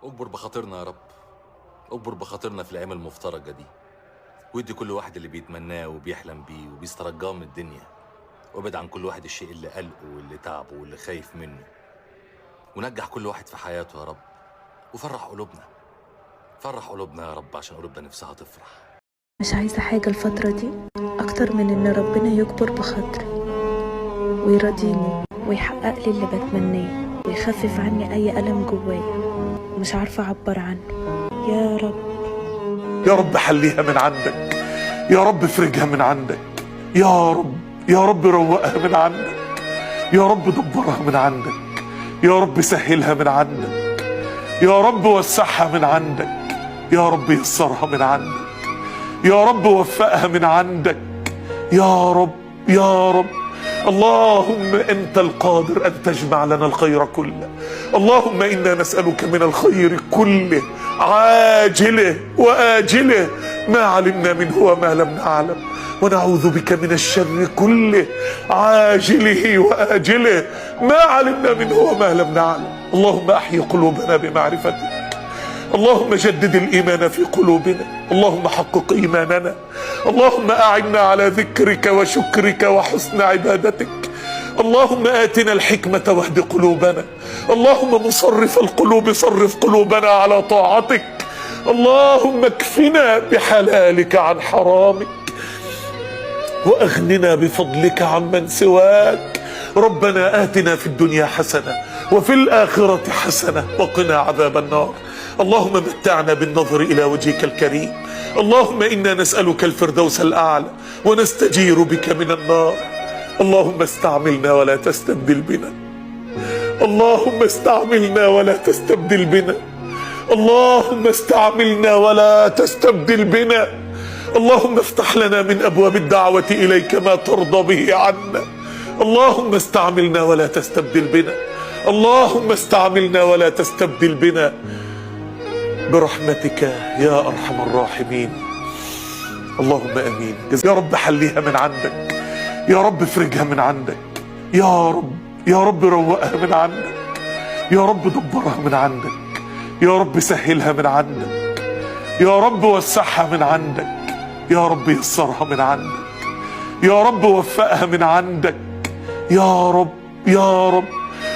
اجبر بخاطرنا يا رب. اجبر بخاطرنا في الايام المفترجه دي، وادي كل واحد اللي بيتمناه وبيحلم بيه وبيسترجاه من الدنيا، وابعد عن كل واحد الشيء اللي قلقه واللي تعبه واللي خايف منه، ونجح كل واحد في حياته يا رب، وفرح قلوبنا. فرح قلوبنا يا رب عشان قلوبنا نفسها تفرح. مش عايزة حاجة الفترة دي أكتر من إن ربنا يكبر بخاطري ويرضيني ويحقق لي اللي بتمناه ويخفف عني أي ألم جوايا مش عارفة أعبر عنه. يا رب يا رب حليها من عندك، يا رب افرجها من عندك، يا رب يا رب روقها من عندك، يا رب دبرها من عندك، يا رب سهلها من عندك، يا رب وسعها من عندك، يا رب يسرها من عندك، يا رب وفقها من عندك، يا رب يا رب. اللهم انت القادر ان تجمع لنا الخير كله. اللهم انا نسألك من الخير كله عاجله واجله ما علمنا منه وما لم نعلم، ونعوذ بك من الشر كله عاجله واجله ما علمنا منه وما لم نعلم. اللهم احي قلوبنا بمعرفتك، اللهم جدد الإيمان في قلوبنا، اللهم حقق إيماننا، اللهم أعنا على ذكرك وشكرك وحسن عبادتك، اللهم آتنا الحكمة واهد قلوبنا، اللهم مصرف القلوب صرف قلوبنا على طاعتك، اللهم اكفنا بحلالك عن حرامك وأغننا بفضلك عمن سواك. ربنا آتنا في الدنيا حسنة وفي الآخرة حسنة وقنا عذاب النار. اللهم متعنا بالنظر إلى وجهك الكريم، اللهم إنا نسألك الفردوس الأعلى ونستجير بك من النار. اللهم استعملنا ولا تستبدل بنا، اللهم استعملنا ولا تستبدل بنا، اللهم استعملنا ولا تستبدل بنا. اللهم افتح لنا من أبواب الدعوة إليك ما ترضى به عنا. اللهم استعملنا ولا تستبدل بنا، اللهم استعملنا ولا تستبدل بنا برحمتك يا أرحم الراحمين. اللهم أمين. يا رب حليها من عندك، يا رب افرجها من عندك، يا رب يا رب روقها من عندك، يا رب دبرها من عندك، يا رب سهلها من عندك، يا رب وسعها من عندك، يا رب يسرها من عندك، يا رب وفقها من عندك، يا رب يا رب.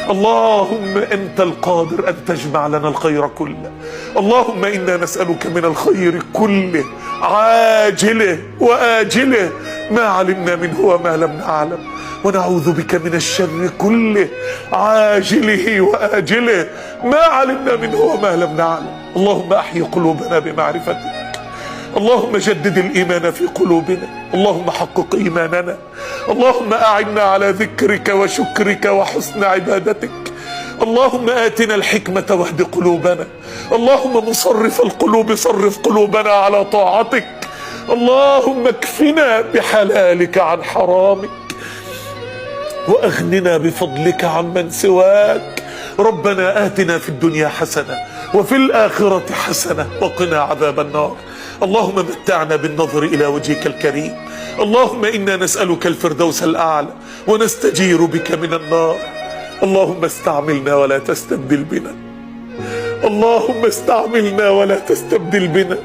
اللهم انت القادر ان تجمع لنا الخير كله. اللهم انا نسألك من الخير كله عاجله واجله ما علمنا منه وما لم نعلم، ونعوذ بك من الشر كله عاجله واجله ما علمنا منه وما لم نعلم. اللهم احي قلوبنا بمعرفتك، اللهم جدد الإيمان في قلوبنا، اللهم حقق إيماننا، اللهم أعنا على ذكرك وشكرك وحسن عبادتك، اللهم آتنا الحكمة واهد قلوبنا، اللهم مصرف القلوب صرف قلوبنا على طاعتك، اللهم اكفنا بحلالك عن حرامك وأغننا بفضلك عمن سواك. ربنا آتنا في الدنيا حسنة وفي الآخرة حسنة وقنا عذاب النار. اللهم متعنا بالنظر إلى وجهك الكريم، اللهم إنا نسألك الفردوس الأعلى ونستجير بك من النار. اللهم استعملنا ولا تستبدل بنا، اللهم استعملنا ولا تستبدل بنا،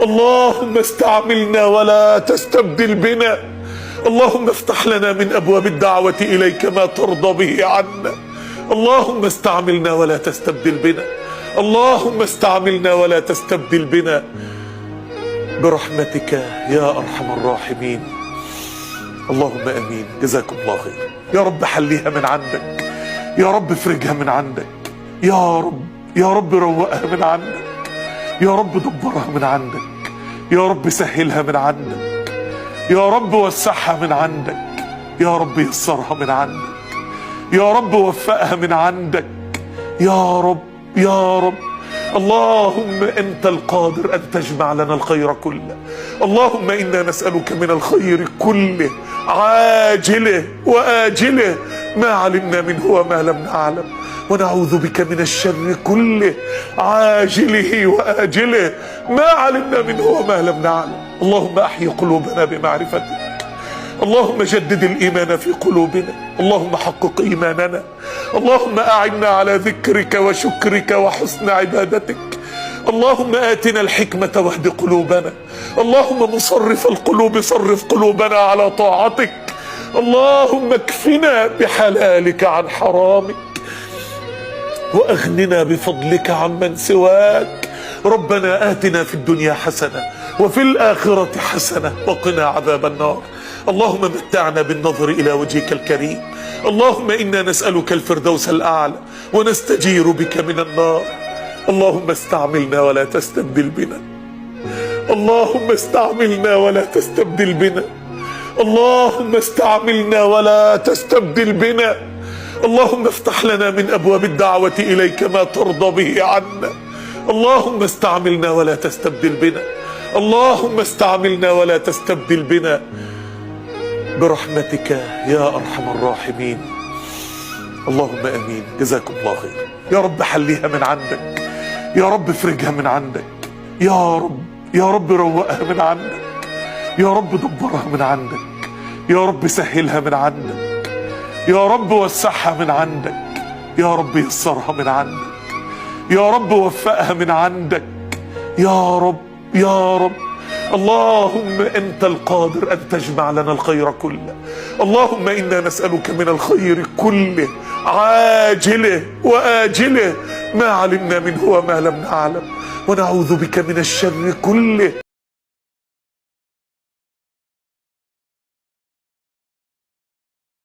اللهم استعملنا ولا تستبدل بنا. اللهم افتح لنا من أبواب الدعوة إليك ما ترضى به عنا. اللهم استعملنا ولا تستبدل بنا، اللهم استعملنا ولا تستبدل بنا برحمتك يا أرحم الراحمين. اللهم أمين. جزاكم الله خير. يا رب حليها من عندك، يا رب افرجها من عندك، يا رب يا رب روقها من عندك، يا رب دبرها من عندك، يا رب سهلها من عندك، يا رب وسعها من عندك، يا رب يسرها من عندك، يا رب وفقها من عندك، يا رب يا رب. اللهم انت القادر ان تجمع لنا الخير كله. اللهم انا نسألك من الخير كله عاجله واجله ما علمنا منه وما لم نعلم، ونعوذ بك من الشر كله عاجله واجله ما علمنا منه وما لم نعلم. اللهم احي قلوبنا بمعرفتك، اللهم جدد الإيمان في قلوبنا، اللهم حقق إيماننا، اللهم أعنا على ذكرك وشكرك وحسن عبادتك، اللهم آتنا الحكمة واهد قلوبنا، اللهم مصرف القلوب صرف قلوبنا على طاعتك، اللهم اكفنا بحلالك عن حرامك وأغننا بفضلك عمن سواك. ربنا آتنا في الدنيا حسنة وفي الآخرة حسنة وقنا عذاب النار. اللهم متعنا بالنظر إلى وجهك الكريم، اللهم إنا نسألك الفردوس الأعلى ونستجير بك من النار. اللهم استعملنا ولا تستبدل بنا، اللهم استعملنا ولا تستبدل بنا، اللهم استعملنا ولا تستبدل بنا. اللهم افتح لنا من أبواب الدعوة إليك ما ترضى به عنا. اللهم استعملنا ولا تستبدل بنا، اللهم استعملنا ولا تستبدل بنا برحمتك يا أرحم الراحمين. اللهم أمين. جزاكم الله خير. يا رب حليها من عندك، يا رب افرجها من عندك، يا رب يا رب روقها من عندك، يا رب دبرها من عندك، يا رب سهلها من عندك، يا رب وسعها من عندك، يا رب يسرها من عندك، يا رب وفقها من عندك، يا رب يا رب. اللهم أنت القادر أن تجمع لنا الخير كله. اللهم إنا نسألك من الخير كله عاجله وآجله ما علمنا منه وما لم نعلم، ونعوذ بك من الشر كله